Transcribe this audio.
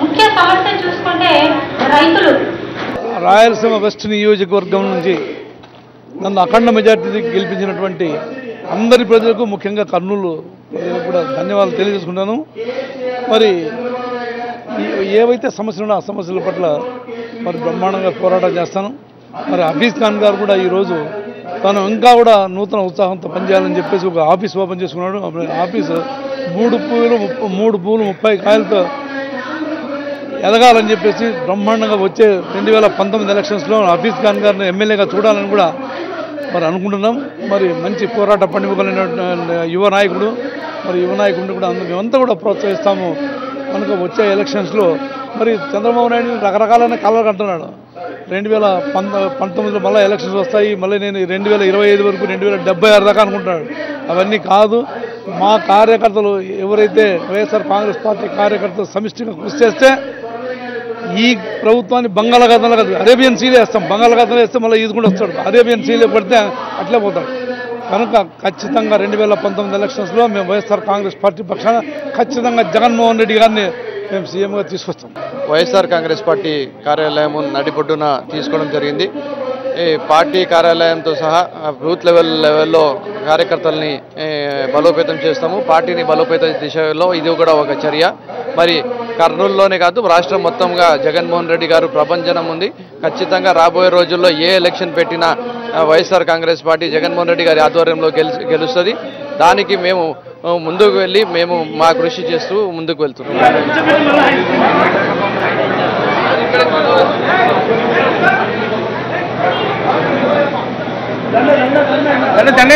ముఖ్య సమస్య చూసుకుంటే రైతులు రాయలసీమ వెస్ట్ నియోజకవర్గం నుంచి నన్ను అఖండ మెజార్టీ గెలిపించినటువంటి అందరి ప్రజలకు ముఖ్యంగా కర్నూలు ప్రజలకు కూడా ధన్యవాదాలు తెలియజేసుకుంటాను. మరి ఏవైతే సమస్యలు ఉన్నాయో ఆ సమస్యల పట్ల మరి బ్రహ్మాండంగా పోరాటం చేస్తాను. మరి హఫీజ్ ఖాన్ గారు కూడా ఈరోజు తను ఇంకా కూడా నూతన ఉత్సాహంతో పనిచేయాలని చెప్పేసి ఒక ఆఫీస్ ఓపెన్ చేసుకున్నాడు. ఆఫీసు 3 పూలు 30 కాయలతో ఎదగాలని చెప్పేసి బ్రహ్మాండంగా వచ్చే 2019 ఎలక్షన్స్లో హఫీజ్ ఖాన్ గారిని ఎమ్మెల్యేగా చూడాలని కూడా మరి అనుకుంటున్నాం. మరి మంచి పోరాట పనిముఖలైన యువ నాయకుడు, మరి యువ నాయకుడిని కూడా మేమంతా కూడా ప్రోత్సహిస్తాము కనుక వచ్చే ఎలక్షన్స్లో మరి చంద్రబాబు నాయుడు రకరకాలైన కలర్ కంటున్నాడు. 2019లో మళ్ళీ ఎలక్షన్స్ వస్తాయి, మళ్ళీ నేను 2025 వరకు 2076 దాకా అనుకుంటున్నాడు. అవన్నీ కాదు. మా కార్యకర్తలు ఎవరైతే వైఎస్ఆర్ కాంగ్రెస్ పార్టీ కార్యకర్తలు సమిష్టిగా కృషి చేస్తే ఈ ప్రభుత్వాన్ని బంగాళాఖాతంలో కాదు అరేబియన్ సీలే వేస్తాం. బంగాళాఖాతంలో వేస్తే మళ్ళీ ఈదుకుంటూ వస్తాడు. అరేబియన్ సీలే పడితే అట్లే పోతాడు. కనుక ఖచ్చితంగా 2019 ఎలక్షన్స్లో మేము వైఎస్ఆర్ కాంగ్రెస్ పార్టీ పక్షాన ఖచ్చితంగా జగన్మోహన్ రెడ్డి గారిని మేము సీఎంగా తీసుకొస్తాం. వైఎస్ఆర్ కాంగ్రెస్ పార్టీ కార్యాలయం నడిబొడ్డున తీసుకోవడం జరిగింది. ఈ పార్టీ కార్యాలయంతో సహా బూత్ లెవెల్లో కార్యకర్తల్ని బలోపేతం చేస్తాము. పార్టీని బలోపేత దిశలో ఇది కూడా ఒక చర్య. మరి కర్నూలులోనే కాదు రాష్ట్రం మొత్తంగా జగన్మోహన్ రెడ్డి గారు ప్రభంజనం ఉంది. ఖచ్చితంగా రాబోయే రోజుల్లో ఏ ఎలక్షన్ పెట్టినా వైఎస్ఆర్ కాంగ్రెస్ పార్టీ జగన్మోహన్ రెడ్డి గారి ఆధ్వర్యంలో గెలుస్తుంది. దానికి మేము ముందుకు వెళ్ళి మేము మా కృషి చేస్తూ ముందుకు వెళ్తున్నాం. मध्याह्न